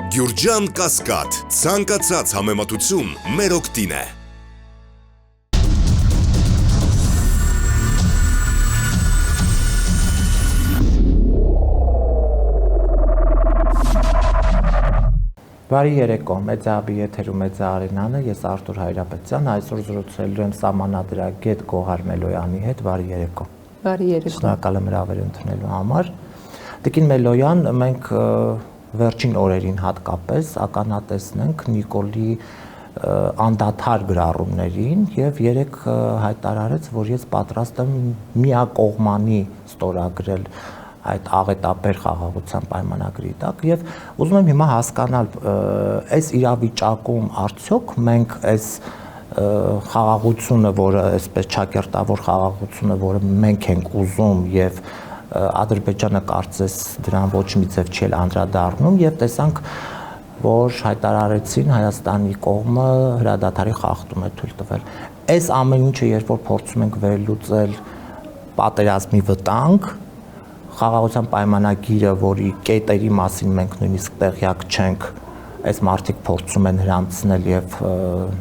Գյուրջան Կասկադ, ցանկացած համեմատություն մեր օգտին է։ Բարի երեկո, Մեծահաբի եթերում Մեծա Արենանը, ես Արտուր Հայրապետյան, այսօր զրուցելու եմ սահմանադրագետ Գոհար Մելոյանի հետ, բարի երեկո։ Բարի երեկո։ Շնորհակալ եմ հրավեր ընդունելու համար։ Տիկին Մելոյան, մենք վերջին օրերին հատկապես ականատեսնենք Նիկոլի անդադար գրառումներին եւ երեք հայտարարեց, որ ես պատրաստ եմ միակողմանի ստորագրել այդ աղետաբեր խաղաղության պայմանագրի տակ եւ ուզում եմ հիմա հասկանալ այս իրավիճակում արդյոք մենք այս խաղաղությունը, որը այսպես ճակերտավոր խաղաղությունը, որը մենք ենք ուզում եւ Ադրբեջանը կարծես դրան ոչ մի ձև չի անդրադառնում եւ տեսանք, որ հայտարարեցին Հայաստանի կողմը հրադադարի խախտում է թույլ տվել։ Այս ամեն ինչը երբ որ փորձում ենք վերլուծել պատերազմի վտանգ, խաղաղության պայմանագիրը, որի կետերի մասին մենք նույնիսկ տեղյակ չենք, այս մարդիկ փորձում են հрамցնել եւ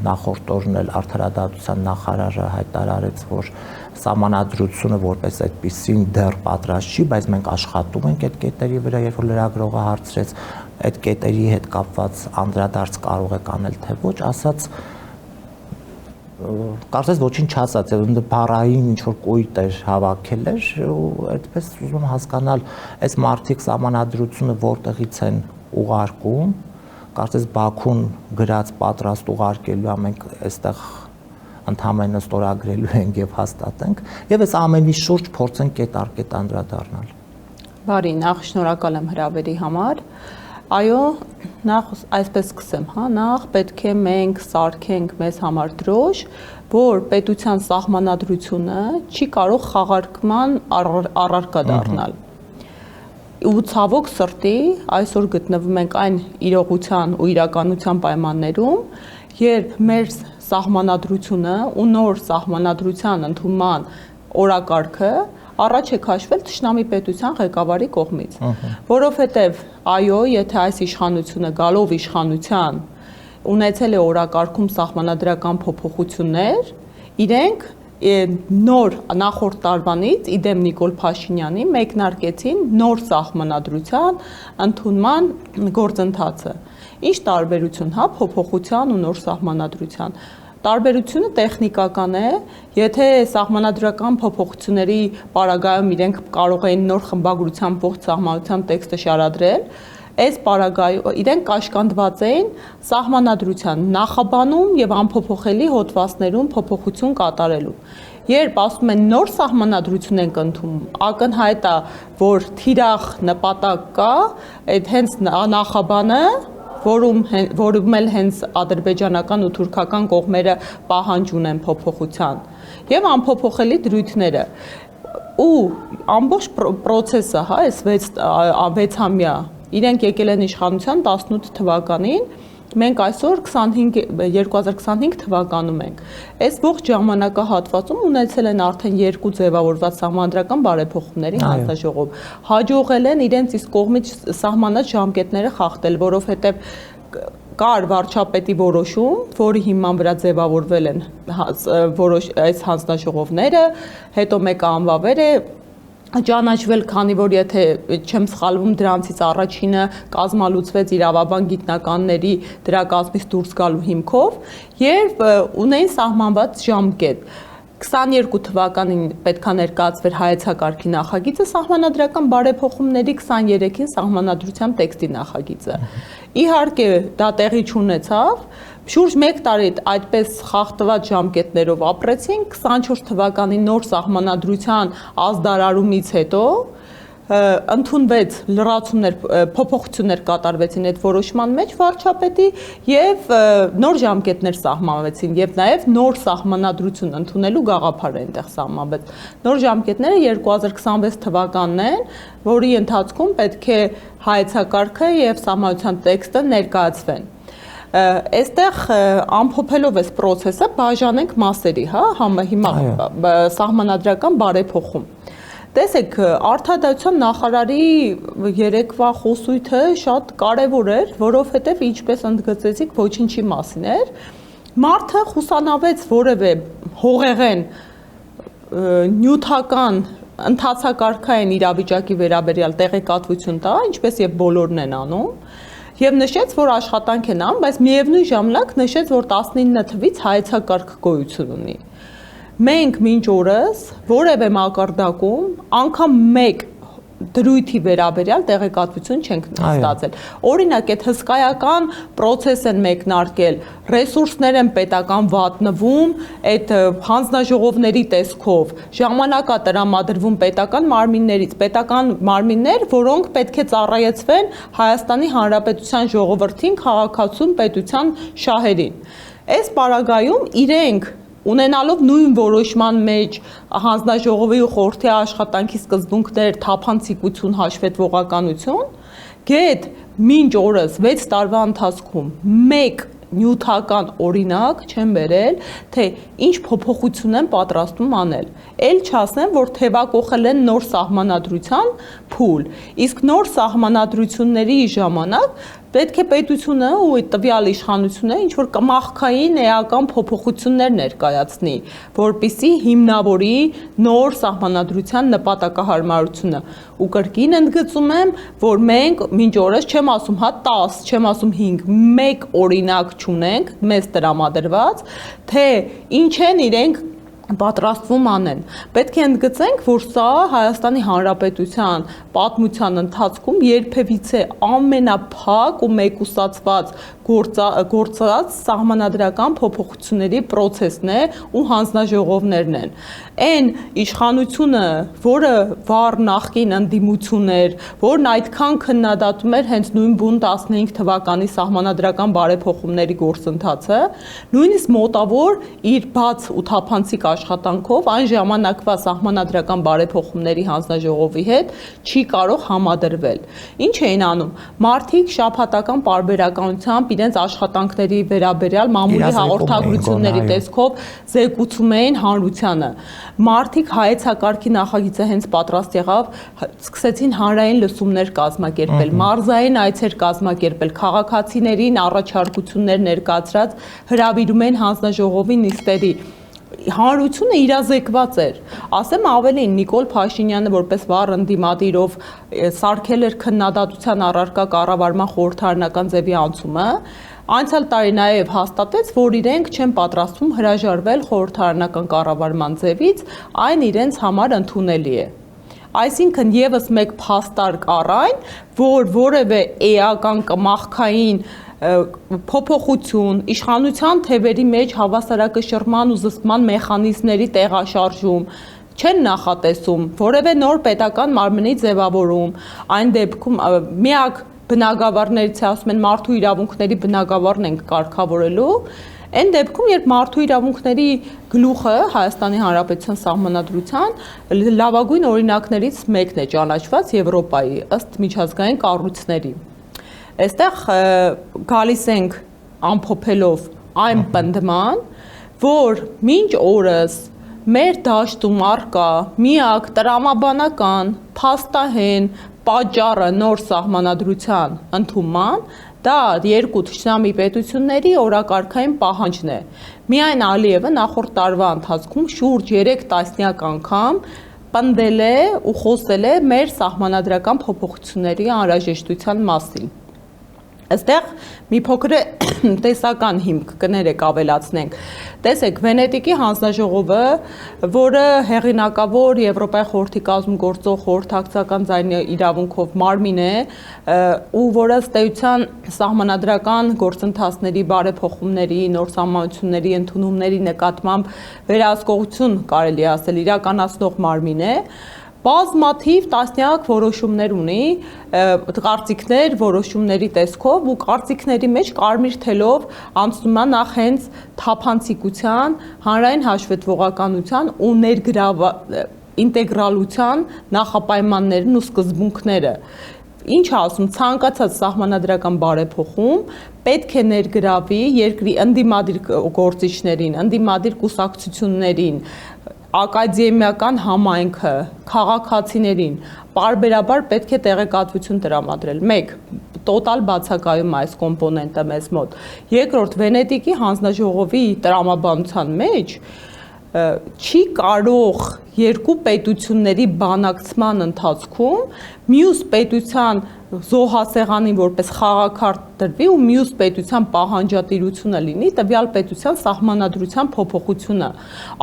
նախորդ օրն էլ Արդարադատության նախարարը հայտարարեց, որ սահմանադրությունը որպես այդպիսին դեռ պատրաստ չի, բայց մենք աշխատում ենք այդ կետերի վրա, երբ որ լրագրողը հարցրեց այդ կետերի հետ կապված անդրադարձ կարող եք անել թե ոչ, ասաց կարծես ոչինչ չասաց, բառային ինչ որ կույտ էր հավաքել էր, այդպես ուզում հասկանալ, այս մարդիկ սահմանադրությունը որտեղից են ուղարկում, կարծես Բաքուն գրած պատրաստ ուղարկելու է, մենք այստեղ ընդհանրապես ստորագրելու ենք եւ հաստատենք, եւ այս ամենի շուրջ փորձենք կետ առ կետ անդրադառնալ։ Բարի, նախ շնորհակալ եմ հրավերի համար։ Այո, նախ այսպես սկսեմ, նախ պետք է մենք սարքենք մեզ համար դրոշ, որ պետության սահմանադրությունը չի կարող խաղարկման առարկա դառնալ։ Ու ցավոք սրտի այսօր գտնվում ենք այն իրողության ու իրականության պայմաններում, երբ մեր սահմանադրությունը ու նոր սահմանադրության ընդունման օրակարգը առաջ է քաշվել թշնամի պետության ղեկավարի կողմից, որովհետև այո, եթե այս իշխանությունը գալով իշխանության ունեցել է օրակարգում սահմանադրական փոփոխություններ, իրենք նոր նախորդ տարվանից իդեմ Նիկոլ Փաշինյանի մեկնարկեցին նոր սահմանադրության ընդունման գործընթացը։ Ինչ տարբերություն, փոփոխության ու նոր սահմանադրության։ Տարբերությունը տեխնիկական է, եթե սահմանադրական փոփոխությունների պարագայում իրենք կարող էին նոր խմբագրությամբ ողջ սահմանության տեքստը շարադրել, այս պարագայում իրենք կաշկանդված էին սահմանադրության նախաբանում եւ անփոփոխելի հոդվածներում փոփոխություն կատարելու։ Երբ ասում են նոր սահմանադրություն ենք ընդունում, ակնհայտ է, որ թիրախ նպատակ կա, այդ հենց նախաբանը որում էլ հենց ադրբեջանական ու թուրքական կողմերը պահանջ ունեն փոփոխության եւ անփոփոխելի դրույթները ու ամբողջ process-ը, այս 6-ամյա իրենք եկել են իշխանության 18 թվականին, մենք այսօր 2025 թվականում ենք։ Այս ողջ ժամանակահատվածում ունեցել են արդեն 2 ձևավորված սահմանադրական բարեփոխումների հանձնաժողով։ Հաջողել են իրենց իսկ կողմից սահմանած ժամկետները խախտել, որովհետև կար վարչապետի որոշում, որի հիման վրա ձևավորվել են այս հանձնաժողովները, հետո մեկը անվավեր է ճանաչվել, քանի որ եթե չեմ սխալվում դրանցից առաջինը կազմալուծվեց իրավաբան գիտնականների դրա կազմից դուրս գալու հիմքով եւ ունեն սահմանված ժամկետ 22 թվականին պետք է ներկայացվեր հայեցակարգի նախագիծը, սահմանադրական բարեփոխումների 23-ին սահմանադրության տեքստի նախագիծը։ Իհարկե դա տեղի չունեցավ, շուրջ 1 տարի այդպես խախտված ժամկետներով ապրեցին, 24 թվականի նոր սահմանադրության ազդարարումից հետո ընդունվեց լրացումներ, փոփոխություններ կատարվեցին այդ որոշման մեջ վարչապետի եւ նոր ժամկետներ սահմանվեցին եւ նաեւ նոր սահմանադրություն ընդունելու գաղափար այնտեղ սահմանվեց։ Նոր ժամկետները 2026 թվականն են, որի ընթացքում պետք է հայեցակարգը եւ սահմանության տեքստը ներկայացվեն։ Այստեղ ամփոփելով այս process-ը բաժանենք մասերի, հիմա սահմանադրական բարեփոխում։ Տեսեք, Արդարադատության նախարարի երեկվա խոսույթը շատ կարևոր էր, որովհետև ինչպես ընդգծեցիք, ոչինչի մասին էր։ Մարդը խուսանավեց որևէ հողեղեն նյութական ընթացակարգային իրավիճակի վերաբերյալ տեղեկատվություն տա, ինչպես եւ բոլորն են անում, եւ նշեց, որ աշխատանք են անում, բայց միևնույն ժամանակ նշեց, որ 19 թվից հայեցակարգ գոյություն ունի։ Մենք մինչ օրս որևէ մակարդակում անգամ մեկ դրույթի վերաբերյալ տեղեկատվություն չենք ստացել։ Օրինակ, այդ հսկայական process են մեկնարկել, ռեսուրսներ են պետական վատնվում, այդ հանձնաժողովների տեսքով, ժամանակ է տրամադրվում պետական մարմիններից, պետական մարմիններ, որոնք պետք է ծառայեցվեն Հայաստանի Հանրապետության ժողովրդին, քաղաքացուն, պետության շահերին։ Այս պարագայում իրենք ունենալով նույն որոշման մեջ հանձնաժողովի ու խորհրդի աշխատանքի սկզբունքներ, թափանցիկություն, հաշվետվողականություն, գեթ մինչ օրս 6 տարվա ընթացքում մեկ նյութական օրինակ չեն բերել, թե ինչ փոփոխություն են պատրաստում անել։ Էլ չասեմ, որ թևակողել են նոր սահմանադրության փուլ, իսկ նոր սահմանադրությունների ժամանակ պետք է պետությունը ու տվյալ իշխանությունը ինչ-որ կմախքային էական փոփոխություններ ներկայացնի, որպիսի հիմնավորի նոր սահմանադրության նպատակահարմարությունը։ Ու կրկին ընդգծում եմ, որ մենք մինչ օրս չեմ ասում 10, չեմ ասում 5, մեկ օրինակ չունենք մեզ տրամադրված, թե ինչ են իրենք պատրաստվում անեն։ Պետք է ընդգծենք, որ սա Հայաստանի Հանրապետության պատմության ընթացքում երբևիցե ամենափակ ու մեկուսացված գործած սահմանադրական փոփոխությունների process-ն է ու հանձնաժողովներն են։ Այն իշխանությունը, որը վառ նախկին ընդդիմություն էր, որն այդքան քննադատում էր հենց նույն բուն 15 թվականի սահմանադրական բարեփոխումների գործընթացը, նույնիսկ մոտավոր իր բաց ու թափանցիկ աշխատանքով այն ժամանակվա սահմանադրական բարեփոխումների հանձնաժողովի հետ չի կարող համադրվել։ Ինչ էին անում։ Մարդիկ շաբաթական պարբերականությամբ իրենց աշխատանքների վերաբերյալ մամուլի հաղորդագրությունների տեսքով զեկուցում էին հանրությանը։ Մարդիկ հայեցակարգի նախագիծը հենց պատրաստ եղավ, սկսեցին հանրային լսումներ կազմակերպել, մարզային այցեր կազմակերպել, քաղաքացիներին առաջարկություններ ներկայացրած հրավիրում են հանձնաժողովի նիստերի։ Հանրությունը իրազեկված էր։ Ասեմ ավելին, Նիկոլ Փաշինյանը որպես վառ ընդդիմադիրով սարքել էր քննադատության առարկա կառավարման խորհրդարանական ձևի անցումը, անցյալ տարի նաև հաստատեց, որ իրենք չեն պատրաստվում հրաժարվել խորհրդարանական կառավարման ձևից, այն իրենց համար ընդունելի է։ Այսինքն եւս մեկ փաստարկ առ այն, որ որևէ էական կմախքային փոփոխություն, իշխանության թևերի մեջ հավասարակշռման ու զսպման մեխանիզմների տեղաշարժում չեն նախատեսում, որևէ նոր պետական մարմնի ձևավորում, այն դեպքում միակ բնագավառներից ասում են մարդու իրավունքների բնագավառն ենք կարգավորելու, այն դեպքում, երբ մարդու իրավունքների գլուխը Հայաստանի Հանրապետության սահմանադրության լավագույն օրինակներից մեկն է ճանաչված Եվրոպայի ըստ միջազգային կառույցների։ Այստեղ գալիս ենք ամփոփելով այն պնդման, որ մինչ օրս մեր դաշտում առկա միակ տրամաբանական, փաստահեն պատճառը նոր սահմանադրության ընդունման, դա երկու թշնամի պետությունների օրակարգային պահանջն է։ Միայն Ալիևը նախորդ տարվա ընթացքում շուրջ 3 տասնյակ անգամ պնդել է ու խոսել է մեր սահմանադրական փոփոխությունների անհրաժեշտության մասին։ Այստեղ մի փոքր տեսական հիմք կներեք ավելացնենք։ Տեսեք, Վենետիկի հանձնաժողովը, որը հեղինակավոր Եվրոպայի խորհրդի կազմում գործող խորհրդակցական ձայնի իրավունքով մարմին է, ու որը ըստ էության սահմանադրական գործընթացների բարեփոխումների, նոր սահմանությունների ընդունումների նկատմամբ վերահսկողություն կարելի ասել իրականացնող մարմին է, բազմաթիվ տասնյակ որոշումներ ունի, կարծիքներ որոշումների տեսքով ու կարծիքների մեջ կարմիր թելով անցնում է նախ հենց թափանցիկության, հանրային հաշվետվողականության ու ինտեգրալության նախապայմաններն ու սկզբունքները։ ինչ ասում, ցանկացած սահմանադրական բարեփոխում պետք է ներգրավի երկրի ընդդիմադիր գործիչներին, ընդդիմադիր կուսակցություններին, ակադեմիական համայնքը, քաղաքացիներին, պարբերաբար պետք է տեղեկատվություն տրամադրել։ 1. Տոտալ բացակայում է այս կոմպոնենտը մեզ մոտ։ Երկրորդ, Վենետիկի հանձնաժողովի տրամաբանության մեջ չի կարող երկու պետությունների բանակցման ընթացքում մյուս պետության զոհասեղանին որպես խաղաքարտ դրվի ու մյուս պետության պահանջատիրությունը լինի տվյալ պետության սահմանադրության փոփոխությունը։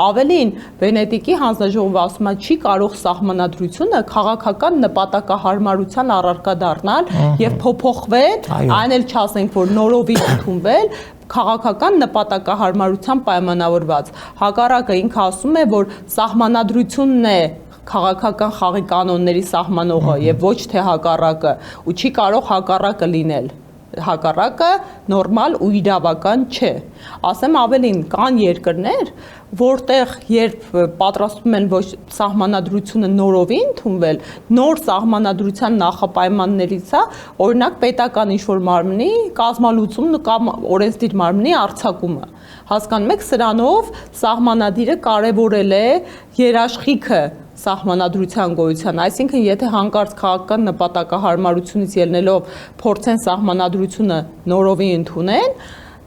Ավելին, Վենետիկի հանձնաժողովը ասում է, չի կարող սահմանադրությունը քաղաքական նպատակահարմարության առարկա դառնալ եւ փոփոխվել, այն էլ չասենք, որ նորովի ընդունվել, քաղաքական նպատակահարմարության պայմանավորված։ Հակառակը ինքը ասում է, որ սահմանադրությունն է քաղաքական խաղի կանոնների սահմանողը եւ ոչ թե հակառակը, ու չի կարող հակառակը լինել։ Հակառակը նորմալ ու իրավական չէ։ Ասեմ ավելին, կան երկրներ, որտեղ երբ պատրաստվում են ոչ սահմանադրությունը նորովի ընդունվել, նոր սահմանադրության նախապայմաններից է, օրինակ պետական ինչ-որ մարմնի կազմալուծումն կամ օրենսդիր մարմնի արձակումը։ Հասկանում եք, սրանով սահմանադիրը կարևորել է երաշխիքը սահմանադրության գոյության, այսինքն եթե հանկարծ քաղաքական նպատակահարմարությունից ելնելով փորձեն սահմանադրությունը նորովի ընդունեն,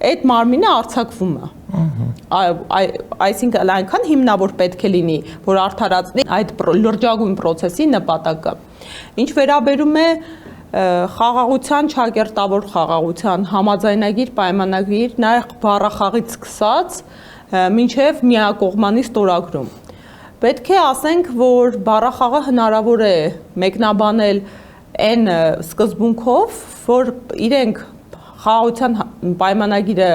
այդ մարմինը արձակվում է։ Այսինքն այնքան հիմնավոր պետք է լինի, որ արդարացնի այդ լրջագույն process-ի նպատակը։ Ինչ վերաբերում է խաղաղության, ճակերտավոր խաղաղության համաձայնագիր, պայմանագիր, նաև բառախաղից սկսած մինչև միակողմանի ստորագրում։ Պետք է ասենք, որ բառախաղը հնարավոր է մեկնաբանել այն սկզբունքով, որ իրենք խաղաղության պայմանագիրը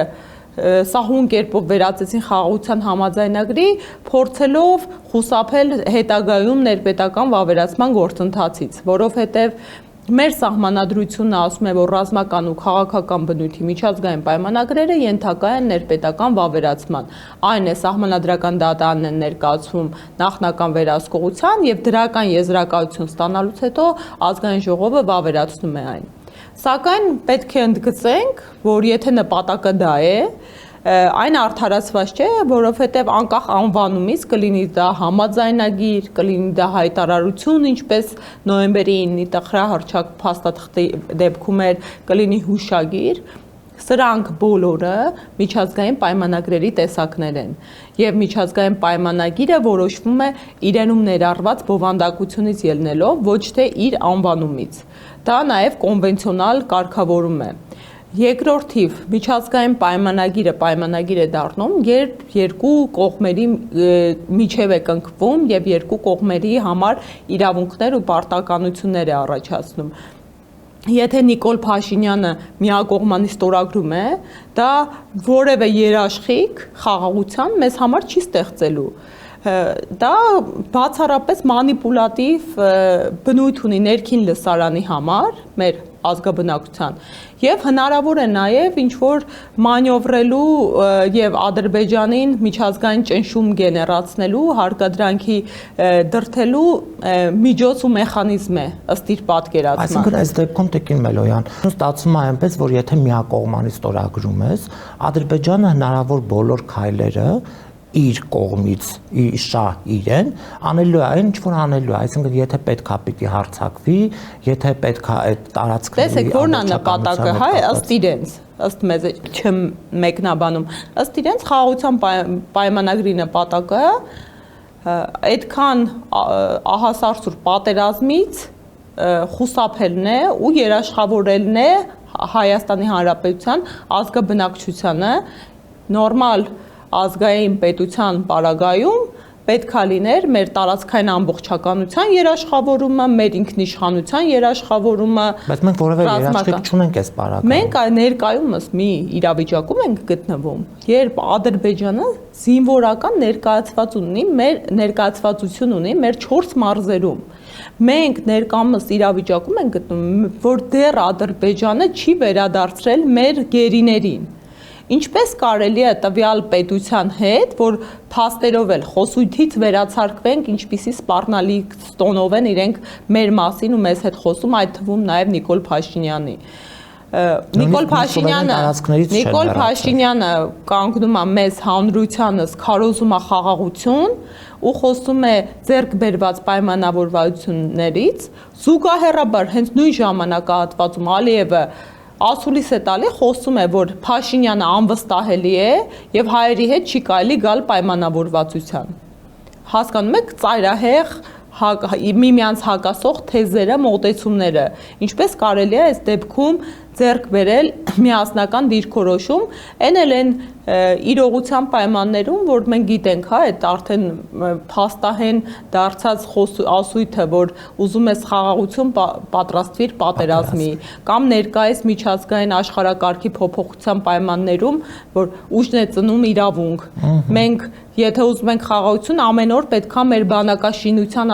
սահուն կերպով վերածեցին խաղաղության համաձայնագրի, փորձելով խուսափել հետագայում ներպետական վավերացման գործընթացից, որովհետև մեր սահմանադրությունը ասում է, որ ռազմական ու քաղաքական բնույթի միջազգային պայմանագրերը ենթակա են ներպետական վավերացման։ Այն է սահմանադրական դատարանն է ներկայացում նախնական վերահսկողության եւ դրական եզրակացություն ստանալուց հետո ազգային ժողովը վավերացնում է այն։ Սակայն պետք է ընդգծենք, որ եթե նպատակը դա է, այն արդարացված չէ, որովհետև անկախ անվանումից կլինի դա համաձայնագիր, կլինի դա հայտարարություն, ինչպես նոյեմբերի 9-ի տխրահռչակ փաստաթղթի դեպքում էր, կլինի հուշագիր, սրանք բոլորը միջազգային պայմանագրերի տեսակներ են եւ միջազգային պայմանագիրը որոշվում է իրենում ներառված բովանդակությունից ելնելով, ոչ թե իր անվանումից։ Դա նաեւ կոնվենցիոնալ կարգավորում է։ Երկրորդ թիվ միջազգային պայմանագիր է դառնում, երբ երկու կողմերի միջև է կնքվում եւ երկու կողմերի համար իրավունքներ ու պարտականություններ է առաջացնում։ Եթե Նիկոլ Փաշինյանը միակողմանի ստորագրում է, դա որևէ երաշխիք խաղաղության մեզ համար չի ստեղծելու։ Դա բացառապես մանիպուլատիվ բնույթ ունի ներքին լսարանի համար, մեր ազգաբնակության, եւ հնարավոր է նաեւ ինչ-որ մանյովրելու եւ Ադրբեջանին միջազգային ճնշում գեներացնելու, հարկադրանքի դրդելու միջոց ու մեխանիզմ է ըստ իր պատկերացման։ Այսինքն այս դեպքում Տիկին Մելոյան, ստացվում է այնպես, որ եթե միակողմանի ստորագրում ես, Ադրբեջանը հնարավոր բոլոր քայլերը իր կողմից իրեն անելու է, ինչ որ անելու է, այսինքն եթե պետքա պիտի հարձակվի, եթե պետքա այդ տարածքների տեսեք, որն է նպատակը, հայ, ըստ իրենց, ըստ մեզ չմեկնաբանում, ըստ իրենց խաղաղության պայմանագրի նպատակը այդքան ահասարսուր պատերազմից խուսափելն է ու երաշխավորելն է Հայաստանի Հանրապետության ազգաբնակչությանը նորմալ ազգային պետության պարագայում պետքա լիներ մեր տարածքային ամբողջականության երաշխավորումը, մեր ինքնիշխանության երաշխավորումը։ Բայց մենք որևէ երաշխիք չունենք այս պարագայում։ Մենք ներկայումս մի իրավիճակում ենք գտնվում, երբ Ադրբեջանը զինվորական ներկայացվածություն ունի մեր 4 մարզերում։ Մենք ներկայումս իրավիճակում ենք գտնվում, որ դեռ Ադրբեջանը չի վերադարձրել մեր գերիներին։ ինչպես կարելի է տվյալ պետության հետ, որ փաստերով էլ խոսույթից վերացարկվենք, ինչպիսի սպառնալիք տոնով են իրենք մեր մասին ու մեզ հետ խոսում, այդ թվում նաև Նիկոլ Փաշինյանի։ Նիկոլ Փաշինյանը կանգնում է մեզ հանրությանս, քարոզում է խաղաղություն ու խոսում է ձեռք բերված պայմանավորվածություններից, զուգահեռաբար հենց նույն ժամանակահատվածում Ալիևը ասուլիս է տալի, խոսում է, որ Փաշինյանը անվստահելի է եւ հայերի հետ չի կարելի գալ պայմանավորվածության։ Հասկանում եք, ծայրահեղ միմյանց հակասող թեզերը, մոտեցումները, ինչպես կարելի է այս դեպքում ձեռք բերել միասնական դիրքորոշում, այն էլ են իրողության պայմաններում, որ մենք գիտենք, հա, այդ արդեն փաստահեն դարձած ասույթը, որ ուզում ես խաղաղություն, պատրաստվիր պատերազմի, կամ ներկայիս միջազգային աշխարհակարգի փոփոխության պայմաններում, որ ուժն է ծնում իրավունք։ Մենք եթե ուզում ենք խաղաղություն, ամեն օր պետքա մեր բանակաշինության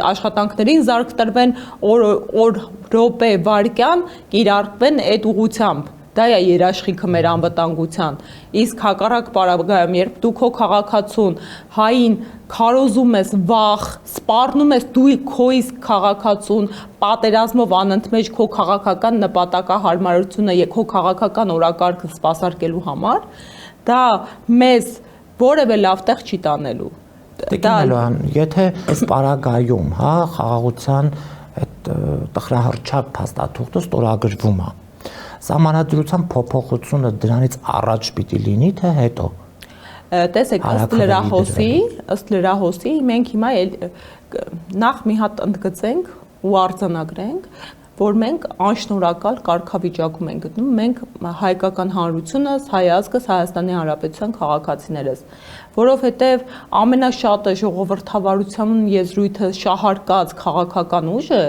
աշխատանքներին զարկ տրվեն օր, րոպե, վայրկյան կիրարկվեն այդ ուղղությամբ։ Դա է երաշխիքը մեր անվտանգության։ Իսկ հակառակ պարագայում, երբ դու քո քաղաքացուն հային քարոզում ես վախ, սպառնում ես դու քո իսկ քաղաքացուն պատերազմով անընդմեջ քո քաղաքական նպատակահարմարությունը եւ քո քաղաքական օրակարգը սպասարկելու համար, դա մեզ որևէ լավ տեղ չի տանելու։ Դա եթե այս պարագայում, հա, խաղաղության այդ տխրահռչակ փաստաթուղթը ստորագրվում է, Սահմանադրության փոփոխությունը դրանից առաջ պիտի լինի, թե հետո։ Տեսեք, ըստ լրահոսի մենք հիմա նախ մի հատ ընդգծենք ու արձանագրենք, որ մենք անշնորհակալ կարգավիճակում ենք գտնում, մենք հայկական հանրությունս, հայ ազգս, Հայաստանի Հանրապետության քաղաքացիներս, որովհետև ամենաշատը ժողովրդավարության եզրույթը շահարկած քաղաքական ուժը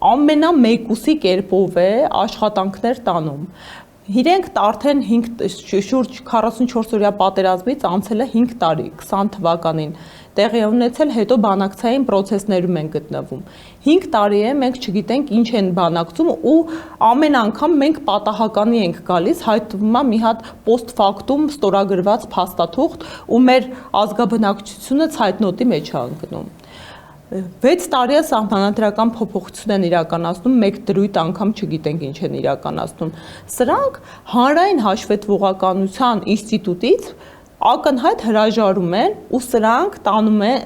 ամենամեկուսի կերպով է աշխատանքներ տանում։ Իրենք արդեն շուրջ 44-օրյա պատերազմից անցել է 5 տարի, 20 թվականին տեղի ունեցել, հետո բանակցային process-ներում են գտնվում։ 5 տարի է մենք չգիտենք ինչ են բանակցում ու ամեն անգամ մենք պատահականի ենք գալիս, հայտնվում է մի հատ post factum ստորագրված փաստաթուղթ ու մեր ազգաբնակչությունը ցայտնոտի մեջ է ընկնում։ 6 տարի է սահմանադրական փոփոխություն են իրականացնում, մեկ դրույթ անգամ չգիտենք ինչ են իրականացնում։ Սրանք հանրային հաշվետվողականության ինստիտուտից ակնհայտ հրաժարում են ու սրանք տանում են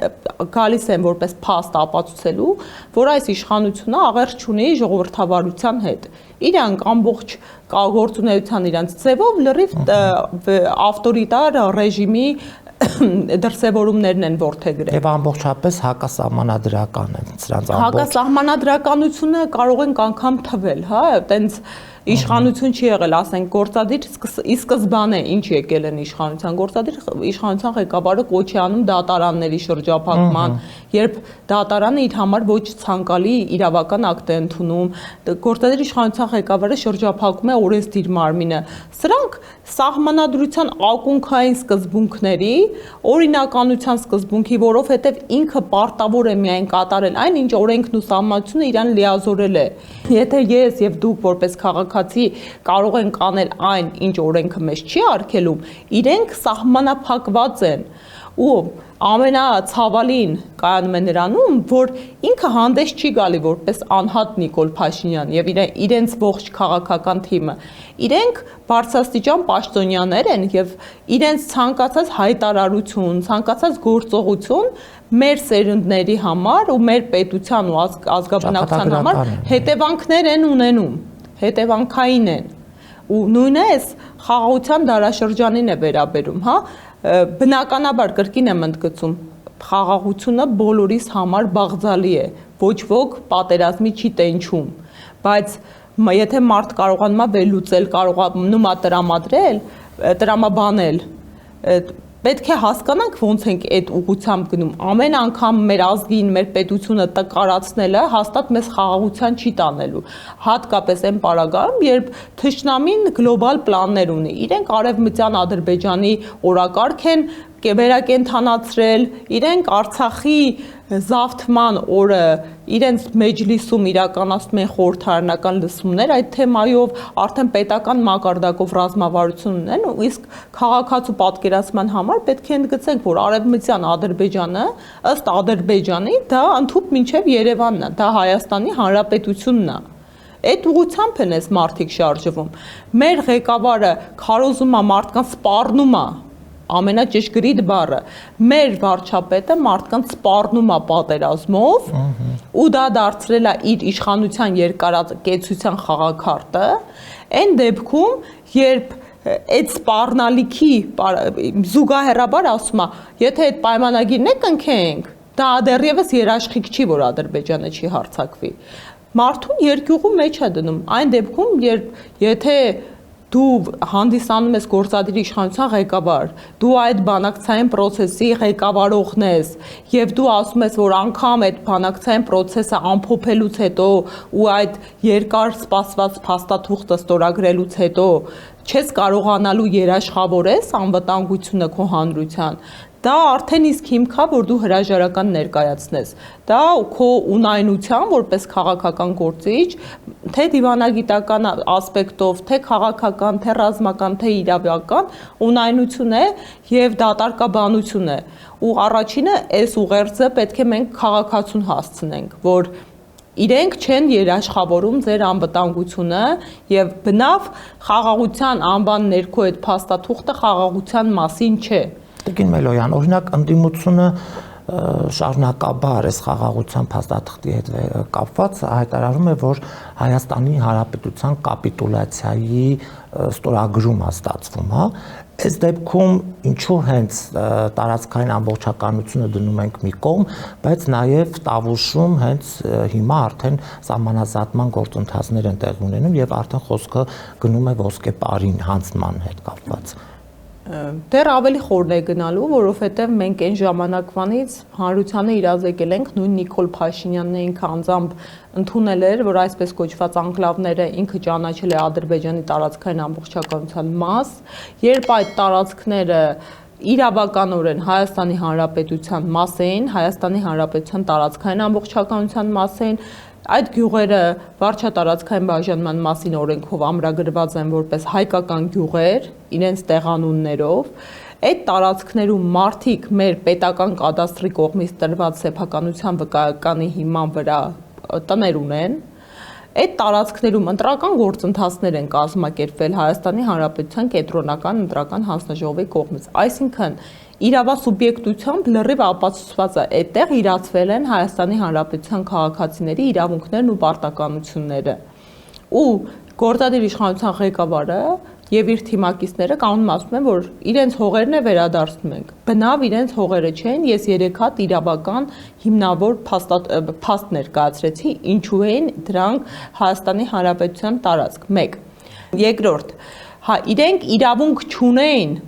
գալիս են որպես փաստ ապացուցելու, որ այս իշխանությունը աղերս չունի ժողովրդավարության հետ։ Իրանք ամբողջ գործունեության իրանց ձևով լրիվ ավտորիտար ռեժիմի դրսևորումներն են ворթեգրել։ Եվ ամբողջապես հակասահմանադրական են սրանց ամբողջ։ Հակասահմանադրականությունը կարող ենք անգամ թվել, հա, այտենց իշխանություն չի եղել, ասենք գործադիր ի սկզբանե ինչ եկել են իշխանության գործադիր իշխանության ղեկավարը կոչ է անում դատարանների շրջափակման, երբ դատարանը իր համար ոչ ցանկալի իրավական ակտ է ընդունում, գործադիր իշխանության ղեկավարը շրջափակում է օրենսդիր մարմինը։ Սրանք սահմանադրության ակունքային սկզբունքների, օրինականության սկզբունքի, որովհետև ինքը պարտավոր է միայն կատարել այն, ինչ օրենքն ու սահմանությունը իրան լիազորել է։ Եթե ես եւ դուք որպես քաղաքացի կարող ենք անել այն, ինչ օրենքը մեզ չի արգելում, իրենք սահմանափակված են ու ամենացավալին կայանում է նրանում, որ ինքը հանդես չի գալի որպես անհատ Նիկոլ Փաշինյան եւ իրենց ողջ քաղաքական թիմը։ Իրենք բարձրաստիճան պաշտոնյաներ են եւ իրենց ցանկացած հայտարարություն, ցանկացած գործողություն մեր սերունդների համար ու մեր պետության ու ազգաբնակության համար հետևանքներ են ունենում, հետևանքային են։ Ու նույնը էս խաղաղության դարաշրջանին է վերաբերում, հա, բնականաբար կրկին եմ ընդգծում, խաղաղությունը բոլորիս համար բաղձալի է, ոչ ոք պատերազմի չի տենչում, բայց եթե մարդ կարողանում է վերլուծել, կարողանում է տրամաբանել, պետք է հասկանանք ոնց ենք այդ ուղղությամբ գնում։ Ամեն անգամ մեր ազգին, մեր պետությունը տկարացնելը հաստատ մեզ խաղաղության չի տանելու։ Հատկապես այն պարագայում, երբ թշնամին գլոբալ պլաններ ունի։ Իրենք արևմտյան Ադրբեջանի օրակարգ են վերակենդանացրել, իրենք Արցախի զավթման օրը իրենց մեջլիսում իրականացնում են խորհրդարանական լսումներ այդ թեմայով, արդեն պետական մակարդակով ռազմավարություն ունեն, իսկ քաղաքացու պատկերացման համար պետք է ընդգծենք, որ Արևմտյան Ադրբեջանը ըստ Ադրբեջանի դա ընդհուպ մինչև Երևանն է, դա Հայաստանի Հանրապետությունն է։ Այդ ուղղությամբ են այս մարդիկ շարժվում։ Մեր ղեկավարը քարոզում է մարդկանց սպառնում է, ամենաճշգրիտ բառը։ Մեր վարչապետը մարդկանց սպառնում է պատերազմով ու դա դարձրել է իր իշխանության երկարակեցության խաղաքարտը, այն դեպքում, երբ այդ սպառնալիքի զուգահեռաբար ասում է, եթե այդ պայմանագիրն է կնքենք, դա դեռևս երաշխիք չի, որ Ադրբեջանը չի հարձակվի։ Մարդուն երկյուղու մեջ է դնում, այն դեպքում, եթե դու հանդիսանում ես գործադիր իշխանության ղեկավար, դու այդ բանակցային process-ի ղեկավարողն ես, եւ դու ասում ես, որ անգամ այդ բանակցային process-ը ամփոփելուց հետո ու այդ երկար սպասված փաստաթուղթը ստորագրելուց հետո չես կարողանալու երաշխավորես անվտանգությունը քո հանրության, դա արդեն իսկ հիմք է, որ դու հրաժարական ներկայացնես։ Դա քո ունայնության, որպես քաղաքական գործիչ, թե դիվանագիտական ասպեկտով, թե քաղաքական, թե ռազմական, թե իրավական ունայնություն է եւ դատարկաբանություն է։ Ու առաջինը այս ուղերձը պետք է մենք քաղաքացուն հասցնենք, որ իրենք չեն երաշխավորում ձեր անվտանգությունը եւ բնավ խաղաղության անվան ներքո այդ փաստաթուղթը խաղաղության մասին չէ։ Տիկին Մելոյան, օրինակ ընդդիմությունը շարունակաբար այս խաղաղության փաստաթղթի հետ կապված հայտարարում է, որ Հայաստանի Հանրապետության կապիտուլյացիայի ստորագրում է ստացվում, հա։ Այս դեպքում ինչու հենց տարածքային ամբողջականությունը դնում ենք մի կողմ, բայց նաև Տավուշում հենց հիմա արդեն սահմանազատման գործընթացներ են տեղի ունենում եւ արդեն խոսքը գնում է ոսկեպարին հանձնման հետ կապված։ Դեռ ավելի խորն է գնալու, որովհետև մենք այն ժամանակվանից հանրությանը իրազեկել ենք, նույն Նիկոլ Փաշինյանն ինքը անձամբ ընդունել էր, որ այսպես կոչված անկլավները ինքը ճանաչել է Ադրբեջանի տարածքային ամբողջականության մաս, երբ այդ տարածքները իրավականորեն Հայաստանի Հանրապետության մաս էին, Հայաստանի Հանրապետության տարածքային ամբողջականության մաս էին, այդ գյուղերը վարչատարածքային բաժանման մասին օրենքով ամրագրված են որպես հայկական գյուղեր, իրենց տեղանուններով, այդ տարածքներում մարդիկ մեր պետական կադաստրի կողմից տրված սեփականության վկայականի հիման վրա տներ ունեն, այդ տարածքներում ընտրական գործընթացներ են կազմակերպվել Հայաստանի Հանրապետության կենտրոնական ընտրական հանձնաժողովի կողմից, այսինքն իրավասուբյեկտությամբ լրիվ ապացուցված է, այդտեղ իրացվել են Հայաստանի Հանրապետության քաղաքացիների իրավունքներն ու պարտականությունները։ Ու գործադիր իշխանության ղեկավարը եւ իր թիմակիցները կանոնում ասում են, որ իրենց հողերն է վերադարձնում ենք։ Բնավ իրենց հողերը չեն, ես 3 հատ իրավական հիմնավոր փաստ ներկայացրեցի, ինչու են դրանք Հայաստանի Հանրապետության տարածք։ 1. Երկրորդ, հա իրենք իրավունք չունեն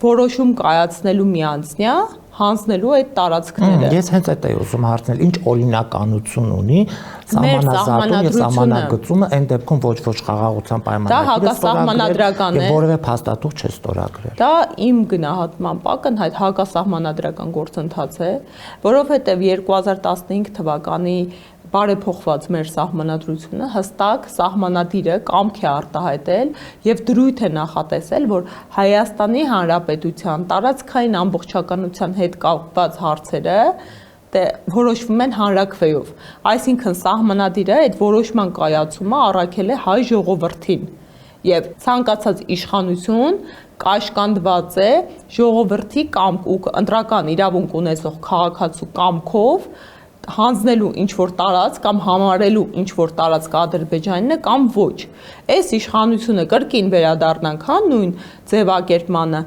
որոշում կայացնելու միանձնյա հանձնելու այդ տարածքները։ Ես հենց այդ էի ուզում հարցնել, ինչ օրինականություն ունի սահմանազատում եւ սահմանագծումը այն դեպքում ոչ խաղաղության պայմանագրերը հակասահմանադրական է։ Եվ որևէ փաստաթուղթ չստորագրել։ Դա իմ գնահատմամբ ակնհայտ հակասահմանադրական գործընթաց է, որովհետեւ 2015 թվականի բարեփոխված մեր սահմանադրությունը հստակ սահմանադիրը կամք է արտահայտել եւ դրույթ է նախատեսել, որ Հայաստանի Հանրապետության տարածքային ամբողջականության հետ կապված հարցերը որոշվում են հանրաքվեով։ Այսինքն սահմանադիրը այդ որոշման կայացումը առաքել է հայ ժողովրդին եւ ցանկացած իշխանություն կաշկանդված է ժողովրդի կամք ու ընտրական իրավունք ունեցող քաղաքացու կամքով հանձնելու ինչ-որ տարածք կամ համարելու ինչ-որ տարածք Ադրբեջանին կամ ոչ։ Այս իշխանությունը կրկին վերադառնանք հա նույն ձևակերպմանը,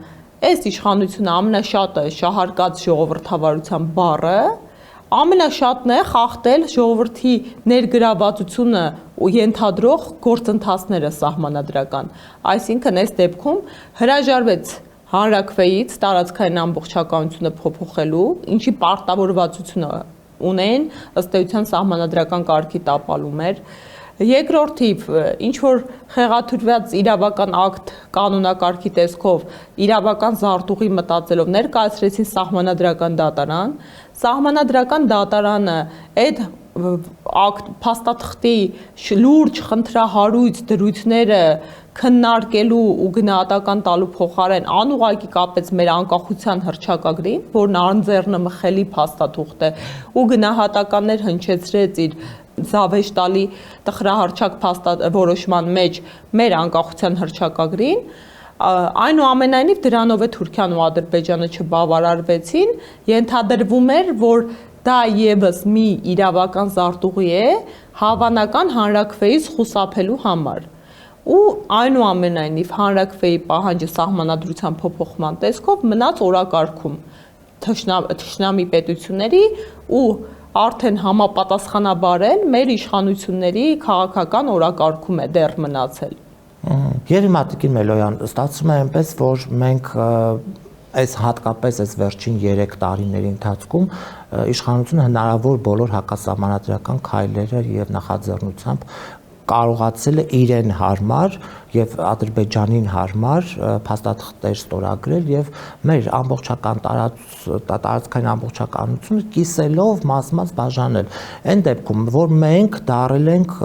այս իշխանությունը ամենաշատը շահարկած ժողովրդավարության բառը, ամենաշատն է խախտել ժողովրդի ներգրավվածությունը ու ենթադրող գործընթացները սահմանադրական։ Այսինքն այս դեպքում հրաժարվեց հանրաքվեից տարածքային ամբողջականությունը փոփոխելու, ինչի պարտավորվածությունը ունեն ըստ էության սահմանադրական կարգի տապալում էր Երկրորդիվ, ինչ որ խեղաթյուրված իրավական ակտ կանոնակարգի տեսքով իրավական զարտուղի մտածելով ներկայացրեցին սահմանադրական դատարան, սահմանադրական դատարանը այդ փաստաթղթի լուրջ խնդրահարույց դրույթները քննարկելու ու գնահատական տալու փոխարեն անուղղակի կապեց մեր անկախության հռչակագրին, որն անձեռնմխելի փաստաթուղթ է, ու գնահատականներ հնչեցրեց իր զավեշտալի տխրահարճակ որոշման մեջ մեր անկախության հռչակագրին, այնուամենայնիվ դրանով է Թուրքիան ու Ադրբեջանը չբավարարվեցին, ենթադրվում էր, որ դա եւս մի իրավական զարտուղի է հավանական հանրաքվեից խուսափելու համար։ Ու այնուամենայնիվ հանրաքվեի պահանջը սահմանադրության փոփոխման տեսքով մնաց օրակարգում թշնամի պետությունների ու արդեն համապատասխանաբար էլ մեր իշխանությունների քաղաքական օրակարգում է դեռ մնացել։ Երիմա Տիկին Մելոյան, ստացվում է այնպես, որ մենք այս հատկապես այս վերջին 3 տարիների ընթացքում իշխանությունը հնարավոր բոլոր հակասահմանադրական քայլերը եւ նախաձեռնությամբ կարողացել է իրեն հարմար եւ Ադրբեջանին հարմար փաստաթղթեր ստորագրել եւ մեր ամբողջական տարածքային ամբողջականությունը կիսելով մաս-մաս բաժանել։ Այն դեպքում, որ մենք դարել ենք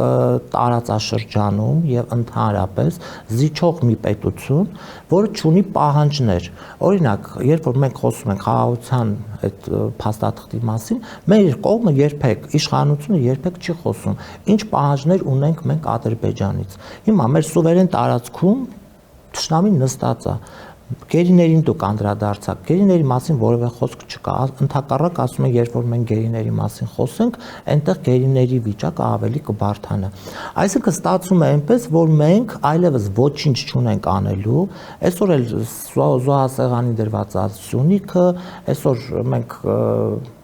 տարածաշրջանում եւ ընդհանրապես զիջող մի պետություն, որը ունի պահանջներ։ Օրինակ, երբ որ մենք խոսում ենք խաղաղության այդ փաստաթղթի մասին, մեր կողմը երբեք իշխանությունը երբեք չի խոսում, ինչ պահանջներ ունենք մենք Ադրբեջանից։ Հիմա մեր սուվերեն տարածքում թշնամին նստած է։ Գերիներին դուք անդրադարձաք, գերիների մասին որևէ խոսք չկա, ընդհակառակ ասում են, երբ որ մենք գերիների մասին խոսենք, այնտեղ գերիների վիճակը ավելի կբարթանա։ Այսինքն ստացվում է այնպես, որ մենք այլևս ոչինչ չունենք անելու, այսօր էլ զոհասեղանի դրված Սյունիքը, այսօր մենք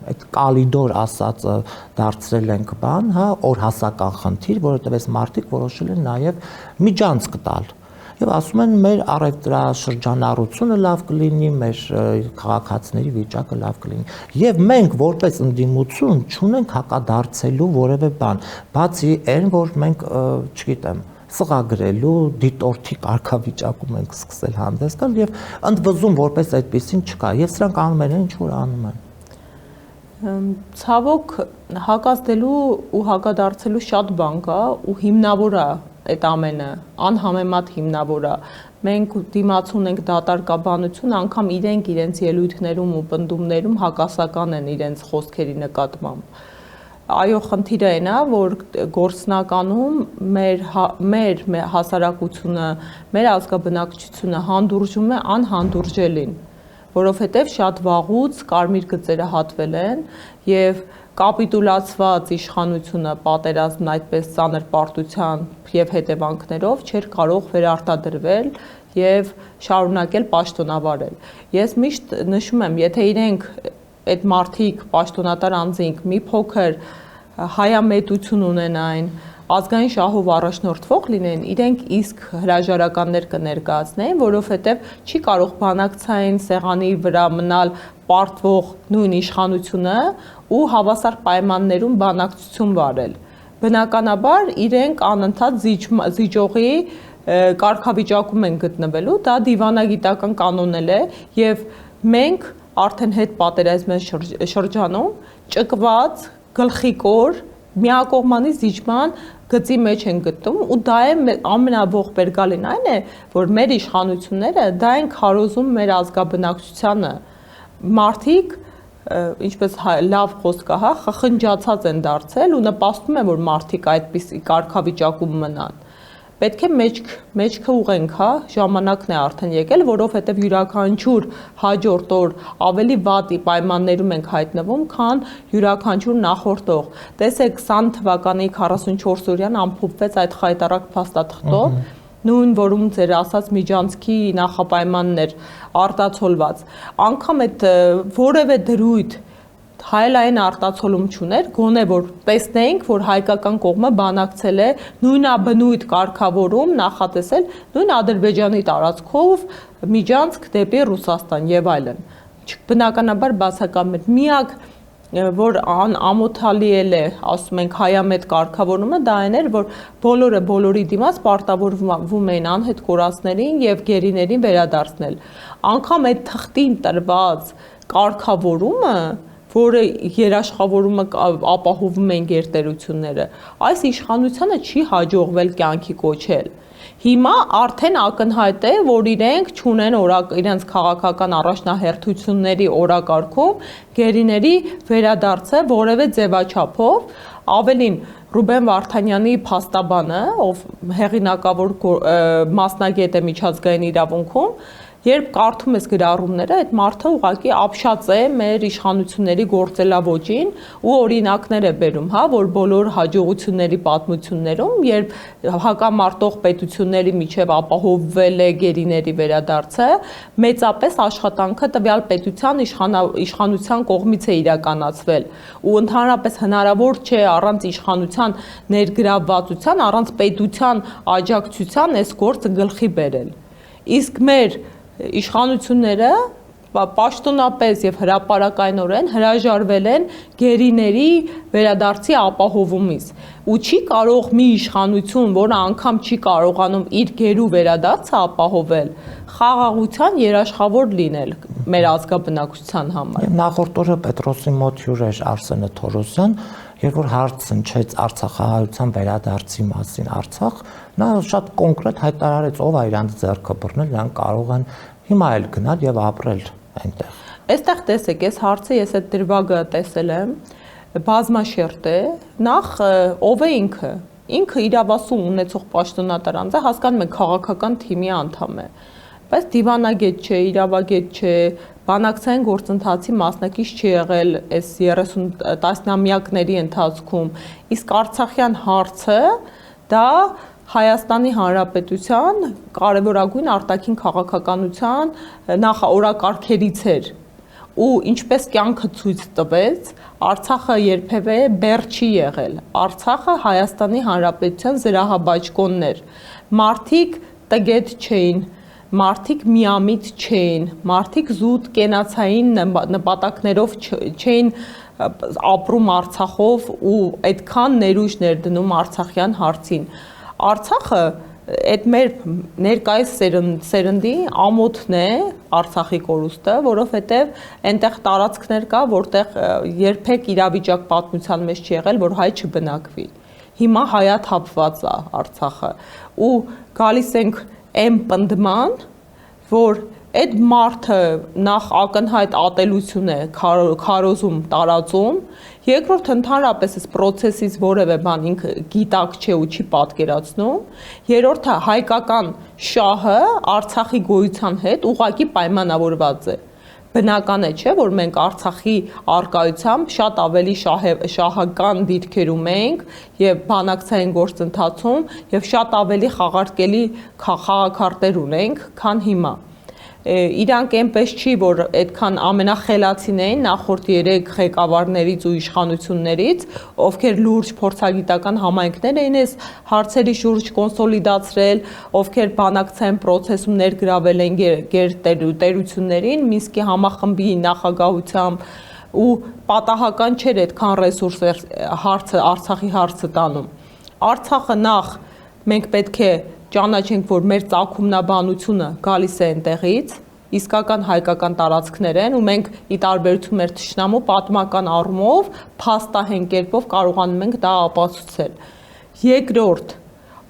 այդ կալիդոր ասածը դարձրել ենք բան, հա, օրհասական խնդիր, որովհետև այս մարդիկ որոշել են նաև միջանցք տալ։ Եվ ասում են մեր առևտրաշրջանառությունը լավ կլինի, մեր քաղաքացիների վիճակը լավ կլինի։ Եվ մենք որպես ընդդիմություն չունենք հակադարձելու որևէ բան, բացի այն, որ մենք, չգիտեմ, սղագրելու դիտորդի կարգավիճակում ենք սկսել հանդես գալ եւ ընդվզում որպես այդպեսին չկա։ Եվ սրանք անում են ինչ որ անում են։ Ցավոք հակազդելու ու հակադարձելու շատ բան կա ու հիմնավոր է այդ ամենը, անհամեմատ հիմնավոր է։ Մենք դիմացում ենք դատարկաբանություն, անգամ իրենց ելույթներում ու պնդումներում հակասական են իրենց խոսքերի նկատմամբ։ Այո, խնդիրը այն է, որ գործնականում մեր հասարակությունը, մեր ազգաբնակչությունը հանդուրժում է անհանդուրժելին, որովհետև շատ վաղուց կարմիր գծերը հատվել են եւ կապիտուլացված իշխանությունը պատերազմն այդպես ծանր պարտության եւ հետևանքներով չէր կարող վերարտադրվել եւ շարունակել պաշտոնավարել։ Ես միշտ նշում եմ, եթե իրենք այդ մարդիկ պաշտոնատար անձինք մի փոքր հայամետություն ունենային, ազգային շահով առաջնորդվող լինեն, իրենք իսկ հրաժարականներ կներկայացնեին, որովհետև չի կարող բանակցային սեղանի վրա մնալ պարտվող նույն իշխանությունը ու հավասար պայմաններում բանակցություն վարել։ Բնականաբար իրենք անընդհատ զիջողի կարգավիճակում են գտնվելու, դա դիվանագիտական կանոն է եւ մենք արդեն հետ պատերազմային շրջանում ճկված գլխիկոր միակողմանի զիջման գծի մեջ են գտնում ու դա է ամենաողբերգալին այն է, որ մեր իշխանությունները դա են քարոզում մեր ազգաբնակչությանը։ Մարդիկ, ինչպես լավ խոսք է, հա, խխնջացած են դարձել ու նպաստում է, որ մարդիկ այդպիսի կարգավիճակում մնան։ Պետք է մեջքը ուղենք, հա, ժամանակն է արդեն եկել, որովհետև յուրաքանչյուր հաջորդ օր ավելի վատ պայմաններում ենք հայտնվում, քան յուրաքանչյուր նախորդող։ Տեսեք 20 թվականի 44 օրյան ամփոփվեց այդ խայտառակ փաստաթղթով, նույն որում ձեր ասած միջանցքի նախապայմաններ արտացոլված։ Անկամ այդ որևէ դրույթ հայլային արտացոլում չուներ, գոնե որ տեսնեինք, որ հայկական կողմը բանակցել է նույնաբնույթ կարգավորում նախատեսել նույն Ադրբեջանի տարածքով միջանցք դեպի Ռուսաստան եւ այլն։ Բնականաբար բացակայում էր միակ որ ամոթալի է, ասում ենք հայամետ կարգավորումը, դա այն էր, որ բոլորը բոլորի դիմաց պարտավորվում էին անհետ կորածներին եւ գերիներին վերադարձնել։ Անկամ այդ թղթին տրված կարգավորումը, որը երաշխավորումը ապահովում են գերտերությունները, այս իշխանությանը չի հաջողվել կյանքի կոչել։ Հիմա արդեն ակնհայտ է, որ իրենք չունեն իրենց քաղաքական առաջնահերթությունների օրակարգում գերիների վերադարձը որևէ ձևաչափով, ավելին Ռուբեն Վարդանյանի փաստաբանը, ով հեղինակավոր մասնագետ է միջազգային իրավունքում, երբ կարդում ես գրառումները, այդ մարդը ուղղակի ապշած է մեր իշխանությունների գործելավոճին ու օրինակներ է բերում, հա, որ բոլոր հաջողությունների պատմություններում, երբ հակամարտող պետությունների միջև ապահովվել է գերիների վերադարձը, մեծապես աշխատանքը տվյալ պետության իշխանության կողմից է իրականացվել ու ընդհանրապես հնարավոր չէ առանց իշխանության ներգրավվածության, առանց պետության աջակցության այս գործը գլխի բերել։ Իսկ մեր իշխանությունները պաշտոնապես եւ հրապարակայնորեն հրաժարվել են գերիների վերադարձի ապահովումից ու չի կարող մի իշխանություն, որը անգամ չի կարողանում իր գերու վերադարձը ապահովել, խաղաղության երաշխավոր լինել մեր ազգաբնակչության համար։ Նախորդ օրը Պետրոսի մոտ հյուր էր Արսենը Թորոսյան, երբ որ հարց հնչեց Արցախահայության վերադարձի մասին Արցախ, նա շատ կոնկրետ հայտարարեց, ով է իրանց ձեռքը բռնել, նրանք կարող են հիմա էլ գնալ եւ ապրել այնտեղ։ Այստեղ տեսեք, այս հարցը ես այդ դրվագը տեսել եմ, բազմաշերտ է, նախ ով է ինքը։ Ինքը իրավասու ունեցող պաշտոնատար անձ է, հասկանում եք, քաղաքական թիմի անդամ է, բայց դիվանագետ չէ, իրավագետ չէ, բանակցային գործընթացի մասնակից չի եղել այս 30 տասնամյակների ընթացքում, իսկ Արցախյան հարցը դա Հայաստանի Հանրապետության կարևորագույն արտաքին քաղաքականության նախօրակարգերից էր ու ինչպես կյանքը ցույց տվեց, Արցախը երբևէ բեռ չի եղել։ Արցախը Հայաստանի Հանրապետության զրահաբաճկոնն էր։ Մարդիկ տգետ չէին, մարդիկ միամիտ չէին, մարդիկ զուտ կենացային նպատակներով չէին ապրում Արցախով ու այդքան ներուժ ներդնում արցախյան հարցին։ Արցախը այդ մեր ներկայիս սերնդի ամոթն է Արցախի կորուստը, որովհետև այնտեղ տարածքներ կա, որտեղ երբեք իրավիճակ պատմության մեջ չի եղել, որ հայ չբնակվի։ Հիմա հայաթափված է Արցախը ու գալիս ենք այն պնդման, որ այդ մարդը նախ ակնհայտ ատելություն է քարոզում, տարածում, երկրորդ ընդհանրապես այս process-ից որևէ բան ինքը գիտակ չէ ու չի պատկերացնում, երրորդը հայկական շահը Արցախի գոյության հետ ուղղակի պայմանավորված է։ Բնական է, չէ, որ մենք Արցախի արկայությամբ շատ ավելի շահական դիրքերում ենք եւ բանակցային գործընթացում եւ շատ ավելի խաղարկելի խաղաքարտեր ունենք, քան հիմա։ Իրանք այնպես չի, որ այդքան ամենախելացին էին նախորդ 3 ղեկավարներից ու իշխանություններից, ովքեր լուրջ փորձագիտական համայնքներ էին այս հարցերի շուրջ կոնսոլիդացրել, ովքեր բանակցային process-ում ներգրավել են գերտերություններին, Մինսկի համախմբի նախագահությամբ ու պատահական չէր այդքան ռեսուրս հարցը Արցախի հարցը տանում։ Արցախը նախ մենք պետք է ճանաչենք, որ մեր ծագումնաբանությունը գալիս է այնտեղից, իսկական հայկական տարածքներ են ու մենք ի տարբերություն մեր թշնամու պատմական առումով փաստահեն կերպով կարողանում ենք դա ապացուցել։ Երկրորդ,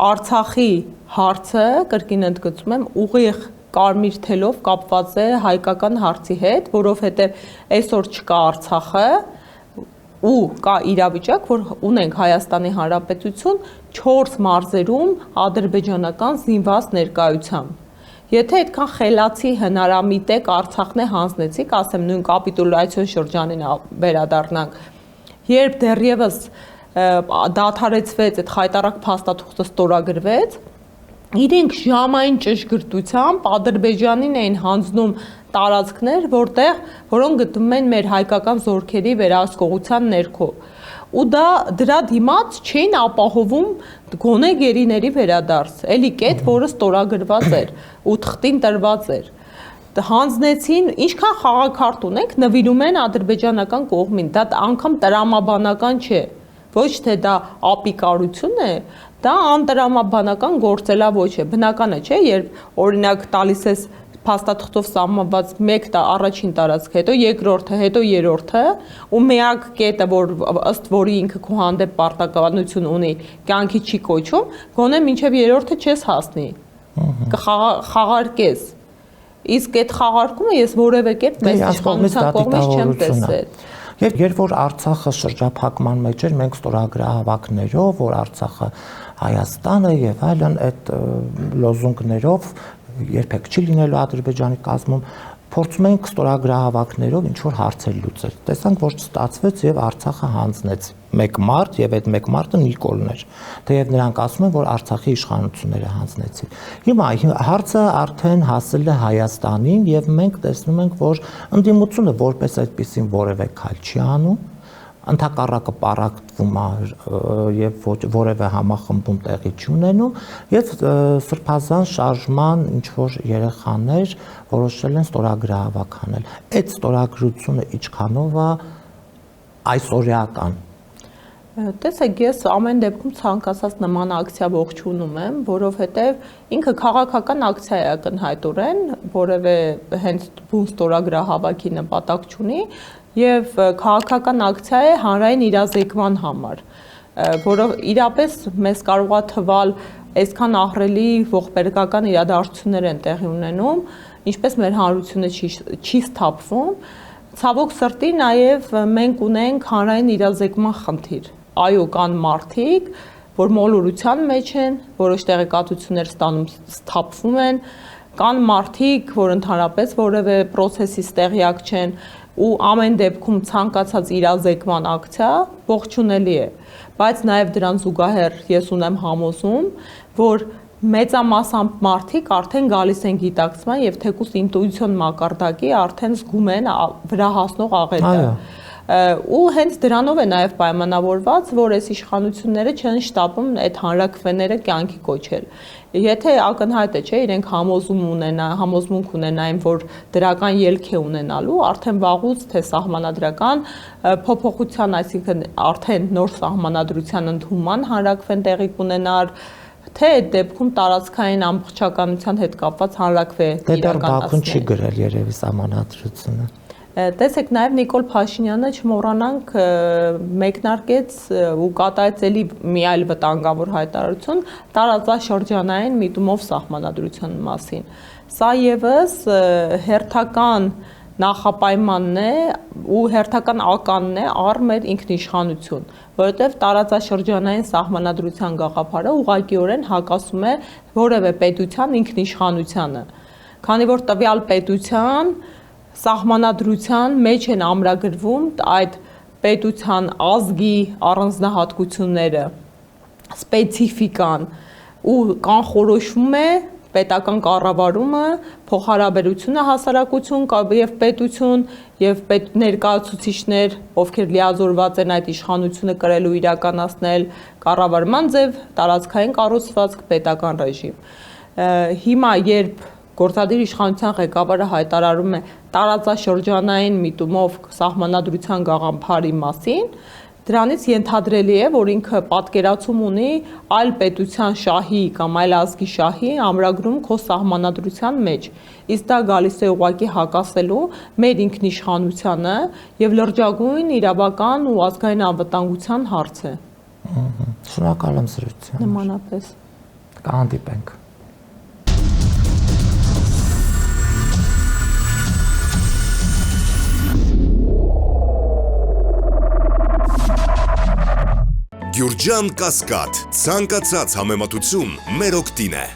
Արցախի հարցը, կրկին ընդգծում եմ, ուղիղ կարմիր թելով կապված է հայկական հարցի հետ, որովհետև այսօր չկա Արցախը ու կա իրավիճակ, որ ունենք Հայաստանի Հանրապետություն 4 մարզերում ադրբեջանական զինված ներկայությամբ։ Եթե այդքան խելացի հնարամիտեք Արցախն է հանձնեցիք, ասեմ նույն կապիտուլյացիոն շրջանին վերադառնանք, երբ դեռևս դադարեցվեց այդ խայտառակ փաստաթուղթը ստորագրվեց, իրենք ժամային ճշգրտությամբ Ադրբեջանին էին հանձնում տարածքներ, որոնք գտնվում են մեր հայկական զորքերի վերահսկողության ներքո։ Ու դրա դիմաց չէին ապահովում գոնե գերիների վերադարձ, էլի կետ, որը ստորագրված էր ու թղթին տրված էր։ հանձնեցին, ինչքան խաղաքարտ ունենք, նվիրում են ադրբեջանական կողմին։ Դա անգամ տրամաբանական չէ։ Ոչ թե դա ապիկարություն է, դա անտրամաբանական գործելավոճ է։ Բնական է, չէ, երբ օրինակ տալիս ես փաստաթղթով սահմանված 1 առաջին տարածքը, հետո երկրորդը, հետո երրորդը, ու միակ կետը, որ ըստ որի ինքը քո հանդեպ պարտականություն ունի, կյանքի չի կոչում, գոնե մինչև երրորդը չես հասնի։ Կխաղարկես։ Իսկ այդ խաղարկումը ես որևէ կերպ մեծ իշխանության կողմից չեմ տեսել։ Եվ երբ որ Արցախը շրջափակման մեջ էր, մենք ստորագրահավաքներով, որ Արցախը Հայաստան է եւ այլն, այդ լոզունգներով երբեք չի լինելու Ադրբեջանի կազմում, փորձում ենք ստորագրահավաքներով ինչ որ հարցեր լուծել։ Տեսանք, որ չստացվեց եւ Արցախը հանձնեց մեկ մարդ եւ այդ մեկ մարդը Նիկոլն էր։ Թեև նրանք ասում են, որ Արցախի իշխանությունները հանձնեցին։ Հիմա հարցը արդեն հասել է Հայաստանին եւ մենք տեսնում ենք, որ ընդդիմությունը որպես այդպեսին որևէ քայլ չի անում, ընդհակառակը պարակտվում է եւ որևէ համախմբում տեղի չի ունենում եւ սրբազան շարժման ինչ որ երեխաներ որոշել են ստորագրահավաք անել։ Այդ ստորագրությունը ինչքանով է այսօրեական։ Տեսեք, ես ամեն դեպքում ցանկացած նման ակցիա ողջունում եմ, որովհետև ինքը քաղաքական ակցիա է ակնհայտորեն, որևէ հենց բուն ստորագրահավաքի նպատակ չունի եւ քաղաքական ակցիա է հանրային իրազեկման համար, որով իրապես մեզ կարողա թվալ այսքան ահռելի ողբերգական իրադարձություններ են տեղի ունենում, ինչպես մեր հանրությունը չի սթափվում, ցավոք սրտի նաեւ մենք ունենք հանրային իրազեկման խնդիր։ Այո, կան մարդիկ, որ մոլորության մեջ են, որոշ տեղեկատվություններ ստանում, սթափվում են, կան մարդիկ, որ ընդհանրապես որևէ process-ից տեղյակ չեն, ու ամեն դեպքում ցանկացած իրազեկման ակցիա ողջունելի է, բայց նաև դրան զուգահեռ ես ունեմ համոզում, որ մեծամասամբ մարդիկ արդեն գալիս են գիտակցման եւ թեկուզ ինտուիցիոն մակարդակի արդեն զգում են վրա հասնող աղետը։ Ու հենց դրանով է նաև պայմանավորված, որ այս իշխանությունները չեն շտապում այդ հանրաքվեները կյանքի կոչել։ Եթե ակնհայտ է, չէ, իրենք համոզմունք ունենային, որ դրական ելք է ունենալու, արդեն վաղուց թե սահմանադրական փոփոխության, այսինքն արդեն նոր սահմանադրության ընդունման հանրաքվեն տեղի կունենար, թե այդ դեպքում տարածքային ամբողջականության հետ կապված հանրաքվե իրականացնել։ Դեռ Բաքուն չի գրել երևի սահմանադրությունը։ Տեսեք, նաև Նիկոլ Փաշինյանը չմոռանանք մեկնարկեց ու կատարեց էլի մի այլ վտանգավոր հայտարարություն տարածաշրջանային միտումով սահմանադրության մասին։ Սա եւս հերթական նախապայմանն է ու հերթական ականն է առ մեր ինքնիշխանություն, որովհետև տարածաշրջանային սահմանադրության գաղափարը ուղղակիորեն հակասում է որևէ պետության ինքնիշխանությանը, քանի որ տվյալ պետության սահմանադրության մեջ են ամրագրվում այդ պետության ազգի առանձնահատկությունները, սպეციფიკան ու կանխորոշվում է պետական կառավարումը, փոխհարաբերությունը հասարակություն եւ պետություն եւ ներկայացուցիչներ, ովքեր լիազորված են այդ իշխանությունը կրելու իրականացնել կառավարման ձև, տարածքային կառուցվածք, պետական ռեժիմ։ Հիմա երբ Գործադիր իշխանության ղեկավարը հայտարարում է տարածաշրջանային միտումով սահմանադրության գաղափարի մասին, դրանից ենթադրելի է, որ ինքը պատկերացում ունի այլ պետության շահի կամ այլ ազգի շահի ամրագրում քո սահմանադրության մեջ։ Իսկ դա գալիս է ուղղակի հակասելու մեր ինքնիշխանությանը եւ լրջագույն իրավական ու ազգային անվտանգության հարց է։ Շնորհակալ եմ զրույցին։ Նմանապես։ Կհանդիպենք։ Գյուրջան Կասկադ, ցանկացած համեմատություն մեր օգտին է։